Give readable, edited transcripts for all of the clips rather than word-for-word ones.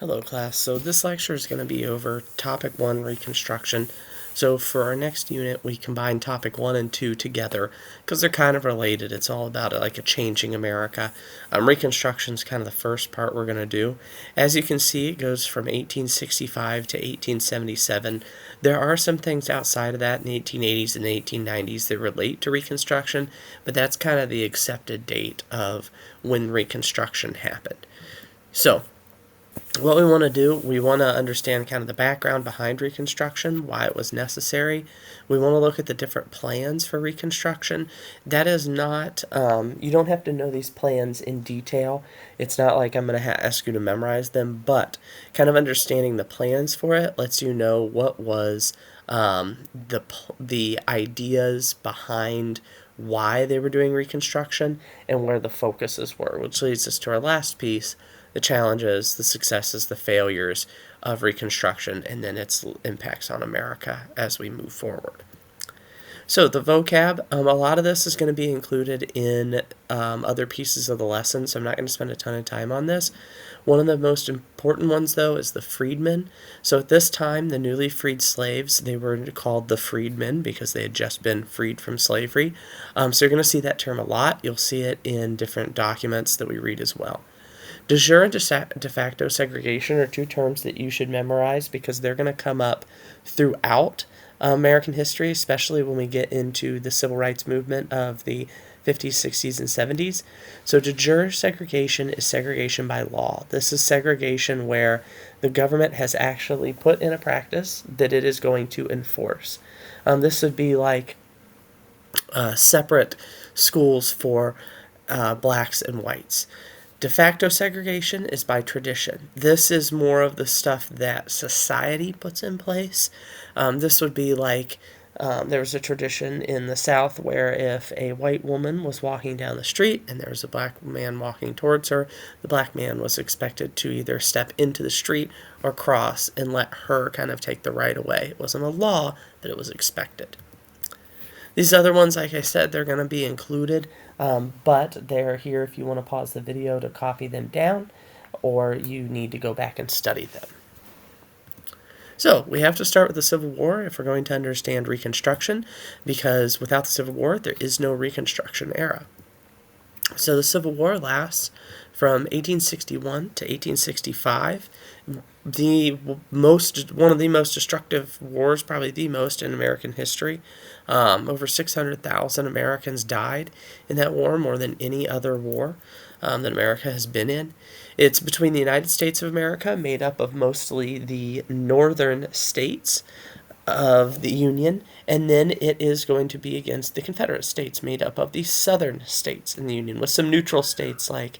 Hello class, so this lecture is going to be over topic 1, Reconstruction. So for our next unit we combine topic 1 and 2 together because they're kind of related. It's all about like a changing America. Reconstruction is kind of the first part we're going to do. As you can see, it goes from 1865 to 1877. There are some things outside of that in the 1880s and the 1890s that relate to Reconstruction, but that's kind of the accepted date of when Reconstruction happened. So what we want to do, we want to understand kind of the background behind Reconstruction, why it was necessary. We want to look at the different plans for Reconstruction. That is not, you don't have to know these plans in detail. It's not like I'm going to ask you to memorize them, but kind of understanding the plans for it lets you know what was the ideas behind why they were doing Reconstruction and where the focuses were, which leads us to our last piece, the challenges, the successes, the failures of Reconstruction, and then its impacts on America as we move forward. So the vocab, a lot of this is going to be included in other pieces of the lesson, so I'm not going to spend a ton of time on this. One of the most important ones, though, is the freedmen. So at this time, the newly freed slaves, they were called the freedmen because they had just been freed from slavery. So you're going to see that term a lot. You'll see it in different documents that we read as well. De jure and de facto segregation are two terms that you should memorize because they're going to come up throughout American history, especially when we get into the civil rights movement of the 50s, 60s, and 70s. So de jure segregation is segregation by law. This is segregation where the government has actually put in a practice that it is going to enforce. This would be like separate schools for blacks and whites. De facto segregation is by tradition. This is more of the stuff that society puts in place. This would be like there was a tradition in the South where if a white woman was walking down the street and there was a black man walking towards her, the black man was expected to either step into the street or cross and let her kind of take the right of way. It wasn't a law, but it was expected. These other ones, like I said, they're going to be included, but they're here if you want to pause the video to copy them down, or you need to go back and study them. So we have to start with the Civil War if we're going to understand Reconstruction, because without the Civil War, there is no Reconstruction era. So the Civil War lasts from 1861 to 1865. One of the most destructive wars, probably the most in American history. Over 600,000 Americans died in that war, more than any other war that America has been in. It's between the United States of America, made up of mostly the northern states of the Union, and then it is going to be against the Confederate States, made up of the southern states in the Union, with some neutral states like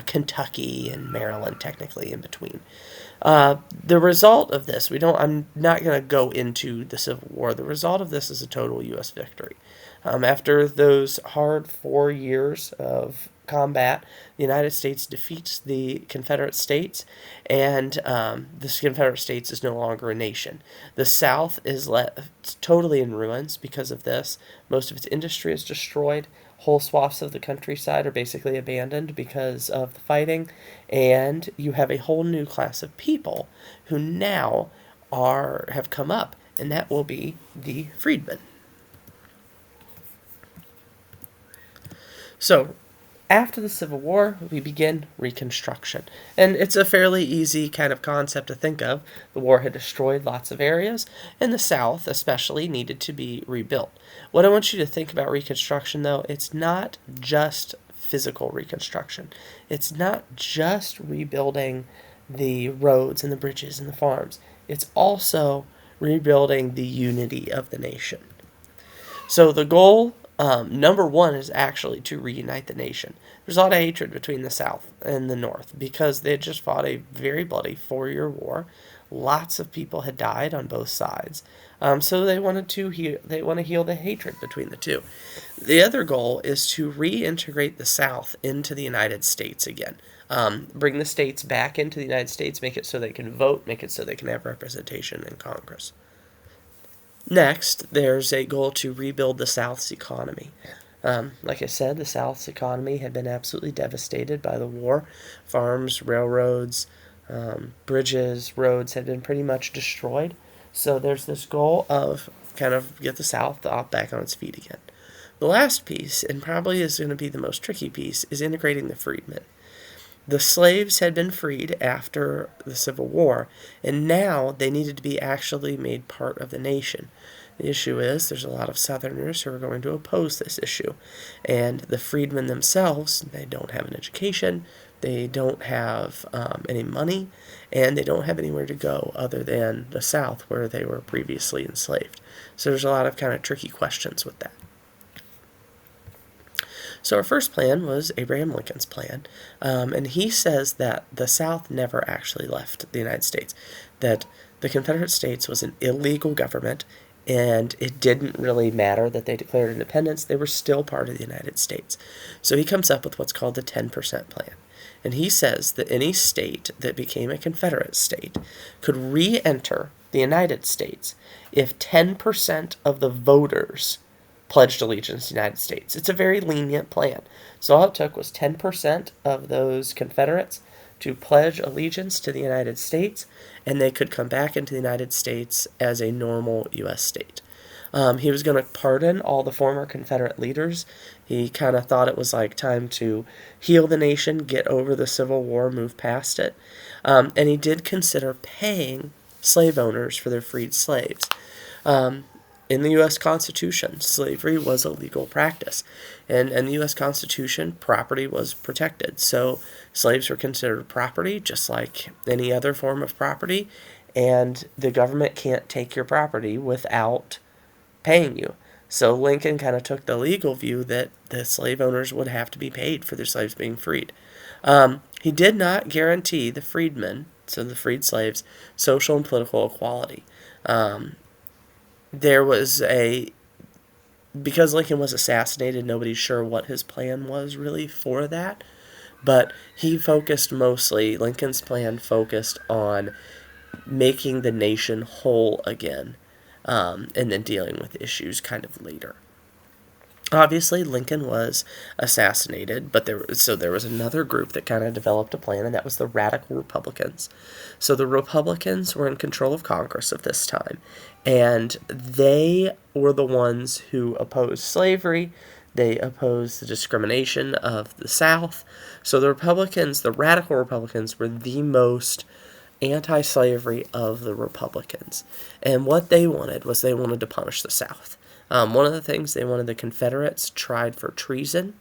Kentucky and Maryland technically in between. The result of this, I'm not going to go into the Civil War. The result of this is a total U.S. victory. After those hard 4 years of combat, the United States defeats the Confederate States, and the Confederate States is no longer a nation. The South is left totally in ruins because of this. Most of its industry is destroyed. Whole swaths of the countryside are basically abandoned because of the fighting, and you have a whole new class of people who now have come up, and that will be the freedmen. So after the Civil War, we begin Reconstruction. And it's a fairly easy kind of concept to think of. The war had destroyed lots of areas, and the South especially needed to be rebuilt. What I want you to think about Reconstruction, though, it's not just physical reconstruction. It's not just rebuilding the roads and the bridges and the farms. It's also rebuilding the unity of the nation. So the goal, number one, is actually to reunite the nation. There's a lot of hatred between the South and the North because they had just fought a very bloody 4-year war. Lots of people had died on both sides. So they want to heal the hatred between the two. The other goal is to reintegrate the South into the United States again. Bring the states back into the United States, make it so they can vote, make it so they can have representation in Congress. Next, there's a goal to rebuild the South's economy. Like I said, the South's economy had been absolutely devastated by the war. Farms, railroads, Bridges, roads had been pretty much destroyed. So there's this goal of kind of get the South back on its feet again. The last piece, and probably is going to be the most tricky piece, is integrating the freedmen. The slaves had been freed after the Civil War, and now they needed to be actually made part of the nation. The issue is there's a lot of Southerners who are going to oppose this issue. And the freedmen themselves, they don't have an education, they don't have any money, and they don't have anywhere to go other than the South where they were previously enslaved. So there's a lot of kind of tricky questions with that. So our first plan was Abraham Lincoln's plan, and he says that the South never actually left the United States, that the Confederate States was an illegal government, and it didn't really matter that they declared independence. They were still part of the United States. So he comes up with what's called the 10% plan. And he says that any state that became a Confederate state could re-enter the United States if 10% of the voters pledged allegiance to the United States. It's a very lenient plan. So all it took was 10% of those Confederates to pledge allegiance to the United States, and they could come back into the United States as a normal U.S. state. He was going to pardon all the former Confederate leaders. He kind of thought it was like time to heal the nation, get over the Civil War, move past it. And he did consider paying slave owners for their freed slaves. In the U.S. Constitution, slavery was a legal practice. And in the U.S. Constitution, property was protected. So slaves were considered property, just like any other form of property. And the government can't take your property without paying you. So Lincoln kind of took the legal view that the slave owners would have to be paid for their slaves being freed. He did not guarantee the freedmen, so the freed slaves, social and political equality. There was because Lincoln was assassinated, nobody's sure what his plan was really for that. But Lincoln's plan focused on making the nation whole again, and then dealing with issues kind of later. Obviously, Lincoln was assassinated, but there was another group that kind of developed a plan, and that was the Radical Republicans. So the Republicans were in control of Congress at this time, and they were the ones who opposed slavery. They opposed the discrimination of the South. So the Radical Republicans, were the most anti-slavery of the Republicans. And what they wanted to punish the South. One of the things they wanted the Confederates tried for treason.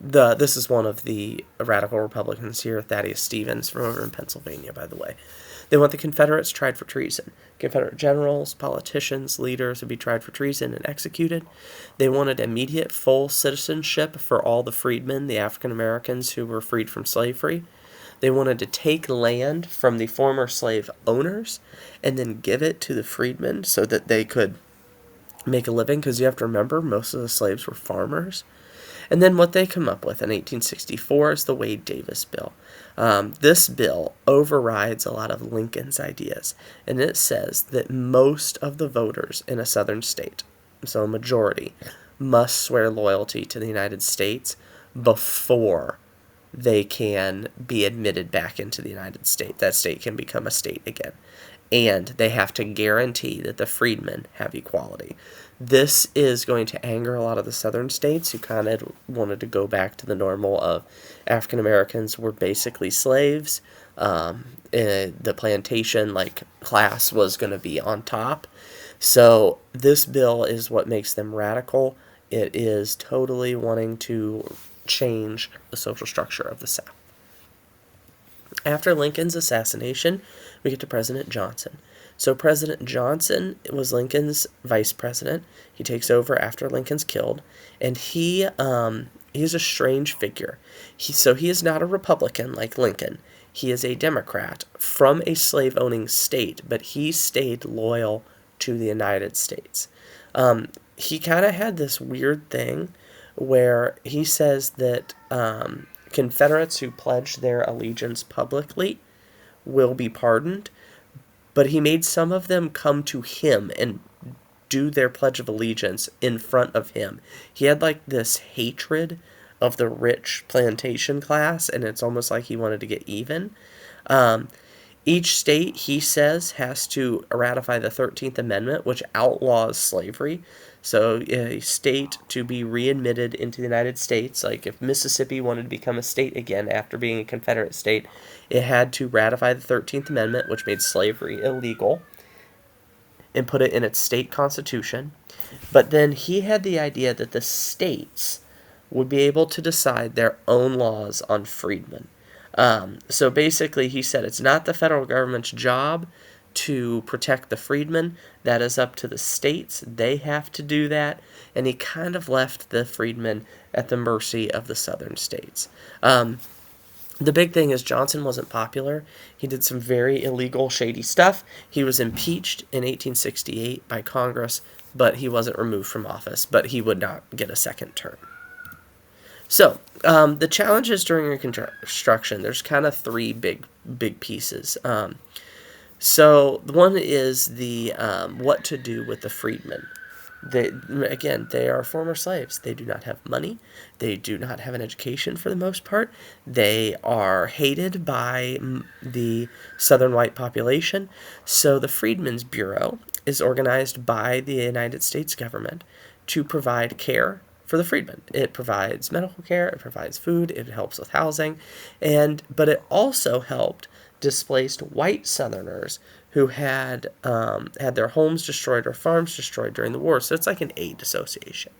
This is one of the Radical Republicans here, Thaddeus Stevens, from over in Pennsylvania, by the way. They want the Confederates tried for treason. Confederate generals, politicians, leaders would be tried for treason and executed. They wanted immediate full citizenship for all the freedmen, the African Americans who were freed from slavery. They wanted to take land from the former slave owners and then give it to the freedmen so that they could make a living, because you have to remember, most of the slaves were farmers. And then what they come up with in 1864 is the Wade-Davis bill. This bill overrides a lot of Lincoln's ideas, and it says that most of the voters in a southern state, so a majority, must swear loyalty to the United States before they can be admitted back into the United States. That state can become a state again. And they have to guarantee that the freedmen have equality. This is going to anger a lot of the southern states who kind of wanted to go back to the normal of African Americans were basically slaves. The plantation class was going to be on top. So this bill is what makes them radical. It is totally wanting to change the social structure of the South. After Lincoln's assassination, we get to President Johnson. So President Johnson was Lincoln's vice president. He takes over after Lincoln's killed, and he is a strange figure. He is not a Republican like Lincoln. He is a Democrat from a slave-owning state, but he stayed loyal to the United States. He kind of had this weird thing where he says that Confederates who pledge their allegiance publicly will be pardoned, but he made some of them come to him and do their Pledge of Allegiance in front of him. He had this hatred of the rich plantation class, and it's almost like he wanted to get even. Um, each state, he says, has to ratify the 13th Amendment, which outlaws slavery. So, a state to be readmitted into the United States, like if Mississippi wanted to become a state again after being a Confederate state, it had to ratify the 13th Amendment, which made slavery illegal, and put it in its state constitution. But then he had the idea that the states would be able to decide their own laws on freedmen. So basically, he said it's not the federal government's job to protect the freedmen. That is up to the states. They have to do that. And he kind of left the freedmen at the mercy of the southern states. The big thing is Johnson wasn't popular. He did some very illegal, shady stuff. He was impeached in 1868 by Congress, but he wasn't removed from office, but he would not get a second term. So, the challenges during Reconstruction, there's kind of three big pieces. So, the one is the what to do with the freedmen. They are former slaves. They do not have money. They do not have an education for the most part. They are hated by the southern white population. So the Freedmen's Bureau is organized by the United States government to provide care for the freedmen. It provides medical care, it provides food, it helps with housing, but it also helped displaced white Southerners who had had their homes destroyed or farms destroyed during the war. So it's like an aid association.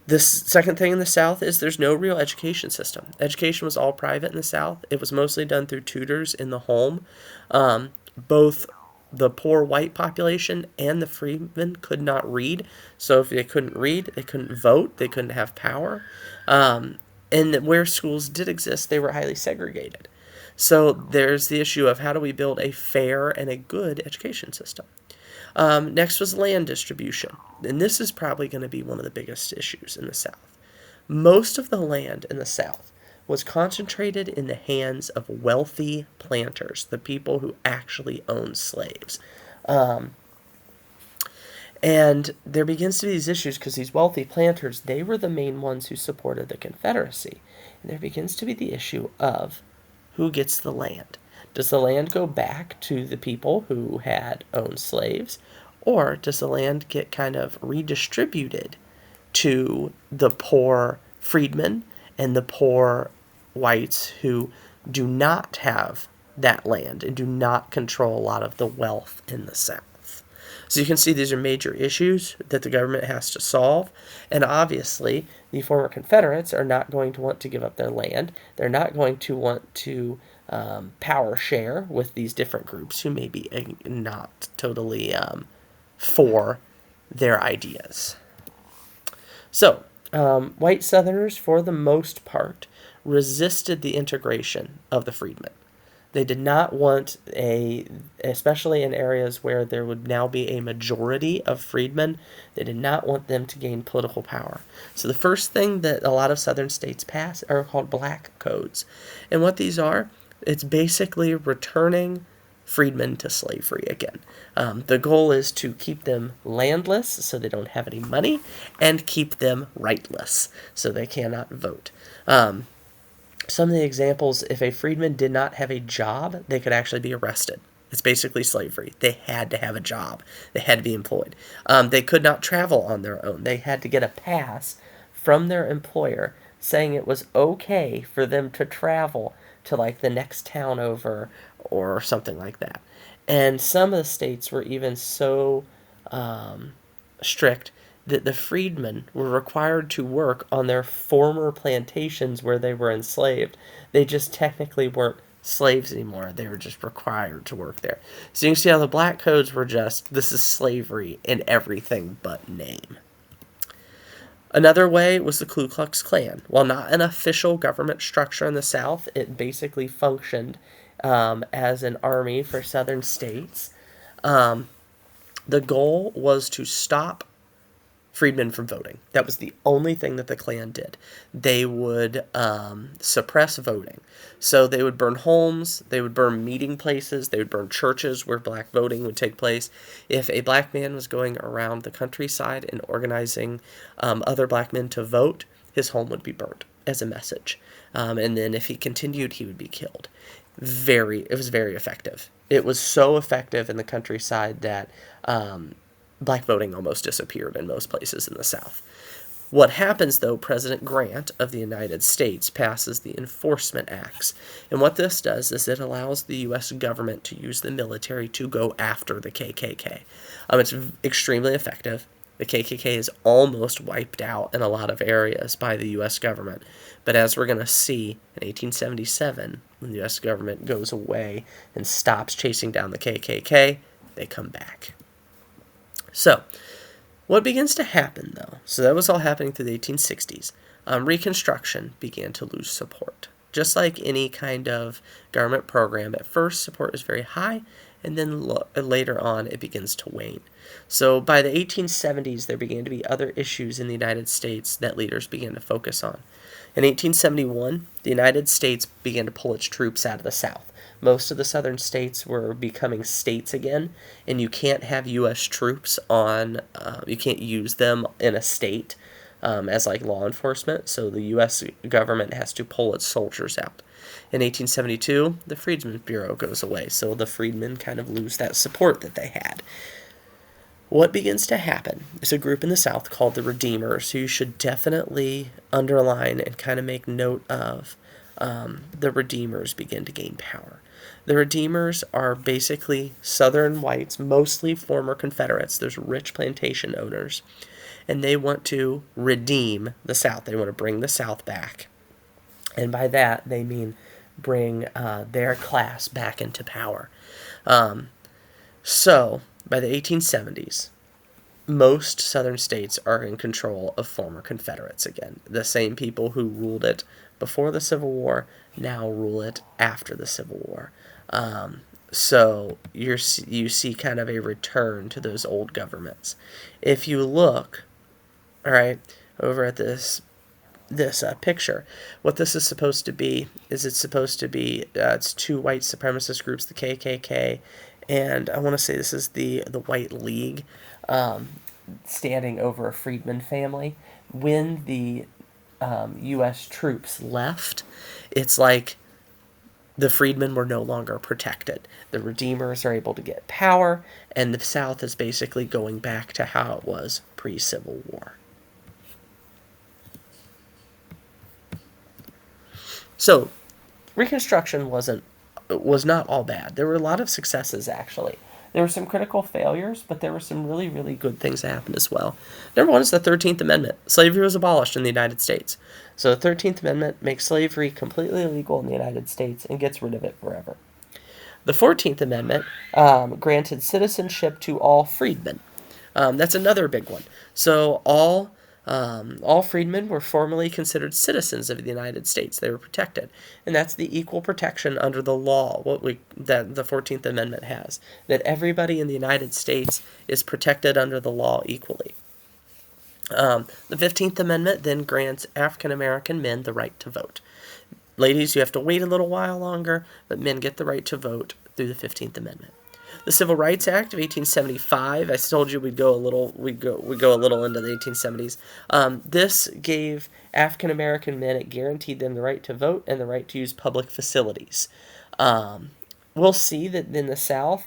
The second thing in the South is there's no real education system. Education was all private in the South. It was mostly done through tutors in the home. Both the poor white population and the freedmen could not read. So if they couldn't read, they couldn't vote, they couldn't have power. And where schools did exist, they were highly segregated. So there's the issue of how do we build a fair and a good education system. Next was land distribution. And this is probably going to be one of the biggest issues in the South. Most of the land in the South was concentrated in the hands of wealthy planters, the people who actually owned slaves. And there begins to be these issues because these wealthy planters, they were the main ones who supported the Confederacy. And there begins to be the issue of who gets the land. Does the land go back to the people who had owned slaves, or does the land get kind of redistributed to the poor freedmen and the poor whites who do not have that land and do not control a lot of the wealth in the South? So you can see these are major issues that the government has to solve. And obviously, the former Confederates are not going to want to give up their land. They're not going to want to power share with these different groups who may be not totally for their ideas. So, white Southerners, for the most part, resisted the integration of the freedmen. They did not want especially in areas where there would now be a majority of freedmen, they did not want them to gain political power. So the first thing that a lot of southern states pass are called black codes. And what these are, it's basically returning freedmen to slavery again. The goal is to keep them landless so they don't have any money, and keep them rightless so they cannot vote. Some of the examples, if a freedman did not have a job, they could actually be arrested. It's basically slavery. They had to have a job. They had to be employed. They could not travel on their own. They had to get a pass from their employer saying it was okay for them to travel to like the next town over or something like that. And some of the states were even so strict that the freedmen were required to work on their former plantations where they were enslaved. They just technically weren't slaves anymore. They were just required to work there. So you can see how the black codes were just, this is slavery in everything but name. Another way was the Ku Klux Klan. While not an official government structure in the South, it basically functioned as an army for southern states. The goal was to stop freedmen from voting. That was the only thing that the Klan did. They would suppress voting. So they would burn homes, they would burn meeting places, they would burn churches where black voting would take place. If a black man was going around the countryside and organizing other black men to vote, his home would be burnt as a message. And then if he continued, he would be killed. It was very effective. It was so effective in the countryside that black voting almost disappeared in most places in the South. What happens, though, President Grant of the United States passes the Enforcement Acts. And what this does is it allows the U.S. government to use the military to go after the KKK. It's extremely effective. The KKK is almost wiped out in a lot of areas by the U.S. government. But as we're going to see, in 1877, when the U.S. government goes away and stops chasing down the KKK, they come back. So, what begins to happen, though, so that was all happening through the 1860s, Reconstruction began to lose support. Just like any kind of government program, at first support is very high, and then later on it begins to wane. So by the 1870s, there began to be other issues in the United States that leaders began to focus on. In 1871, the United States began to pull its troops out of the South. Most of the southern states were becoming states again, and you can't have U.S. troops you can't use them in a state as like law enforcement, so the U.S. government has to pull its soldiers out. In 1872, the Freedmen's Bureau goes away, so the freedmen kind of lose that support that they had. What begins to happen is a group in the South called the Redeemers, who you should definitely underline and kind of make note of. The Redeemers begin to gain power. The Redeemers are basically Southern whites, mostly former Confederates. There's rich plantation owners, and they want to redeem the South. They want to bring the South back. And by that, they mean bring their class back into power. So, by the 1870s, most Southern states are in control of former Confederates again. The same people who ruled it before the Civil War now rule it after the Civil War. So you see kind of a return to those old governments. If you look, all right, over at this picture, what this is supposed to be is it's two white supremacist groups, the KKK, and I want to say this is the White League, standing over a freedman family. When the U.S. troops left, it's like the freedmen were no longer protected. The Redeemers are able to get power, and the South is basically going back to how it was pre-Civil War. So, Reconstruction was not all bad. There were a lot of successes, actually. There were some critical failures, but there were some really, really good things that happened as well. Number one is the 13th Amendment. Slavery was abolished in the United States. So the 13th Amendment makes slavery completely illegal in the United States and gets rid of it forever. The 14th Amendment granted citizenship to all freedmen. That's another big one. So all freedmen were formally considered citizens of the United States. They were protected. And that's the equal protection under the law, that the 14th Amendment has, that everybody in the United States is protected under the law equally. The 15th Amendment then grants African American men the right to vote. Ladies, you have to wait a little while longer, but men get the right to vote through the 15th Amendment. The Civil Rights Act of 1875. I told you we'd go a little into the 1870s. This gave African American men, it guaranteed them the right to vote and the right to use public facilities. We'll see that in the South,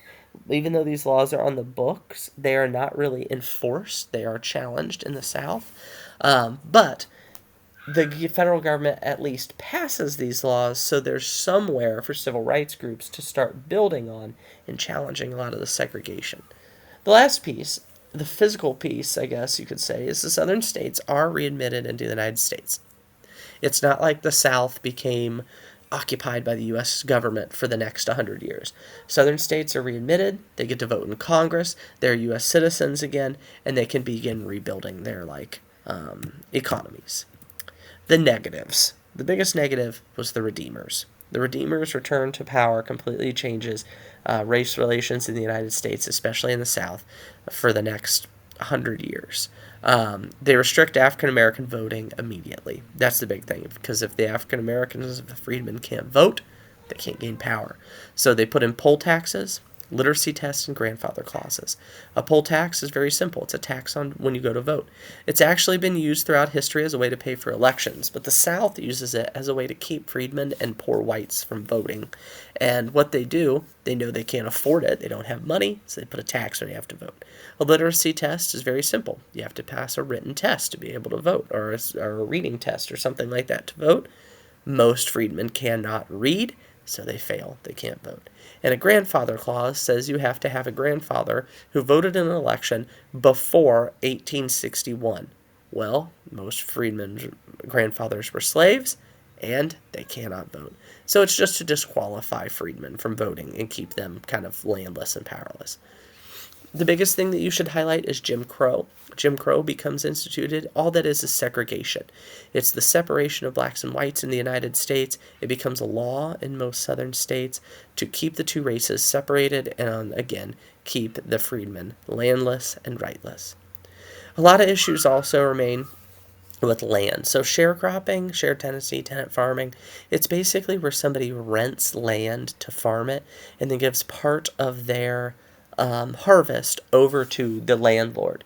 even though these laws are on the books, they are not really enforced. They are challenged in the South. But the federal government at least passes these laws, so there's somewhere for civil rights groups to start building on and challenging a lot of the segregation. The last piece, the physical piece, I guess you could say, is the southern states are readmitted into the United States. It's not like the South became occupied by the U.S. government for the next 100 years. Southern states are readmitted, they get to vote in Congress, they're U.S. citizens again, and they can begin rebuilding their economies. The negatives. The biggest negative was the Redeemers. The Redeemers' return to power completely changes race relations in the United States, especially in the South, for the next 100 years. They restrict African American voting immediately. That's the big thing, because if the African Americans, if the freedmen can't vote, they can't gain power. So they put in poll taxes, Literacy tests and grandfather clauses. A poll tax is very simple. It's a tax on when you go to vote. It's actually been used throughout history as a way to pay for elections, but the South uses it as a way to keep freedmen and poor whites from voting. And what they do, they know they can't afford it. They don't have money, so they put a tax when you have to vote. A literacy test is very simple. You have to pass a written test to be able to vote, or a reading test or something like that to vote. Most freedmen cannot read, so they fail. They can't vote. And a grandfather clause says you have to have a grandfather who voted in an election before 1861. Well, most freedmen's grandfathers were slaves, and they cannot vote. So it's just to disqualify freedmen from voting and keep them kind of landless and powerless. The biggest thing that you should highlight is Jim Crow. Jim Crow becomes instituted. All that is segregation. It's the separation of blacks and whites in the United States. It becomes a law in most southern states to keep the two races separated and, again, keep the freedmen landless and rightless. A lot of issues also remain with land. So sharecropping, shared tenancy, tenant farming, it's basically where somebody rents land to farm it and then gives part of their harvest over to the landlord.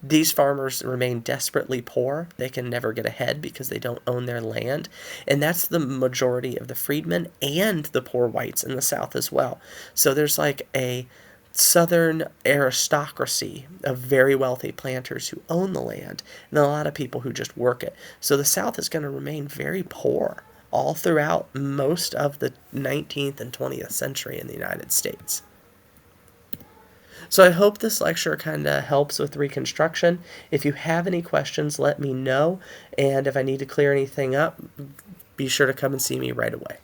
These farmers remain desperately poor. They can never get ahead because they don't own their land. And that's the majority of the freedmen and the poor whites in the South as well. So there's like a Southern aristocracy of very wealthy planters who own the land and a lot of people who just work it. So the South is going to remain very poor all throughout most of the 19th and 20th century in the United States. So I hope this lecture kind of helps with Reconstruction. If you have any questions, let me know. And if I need to clear anything up, be sure to come and see me right away.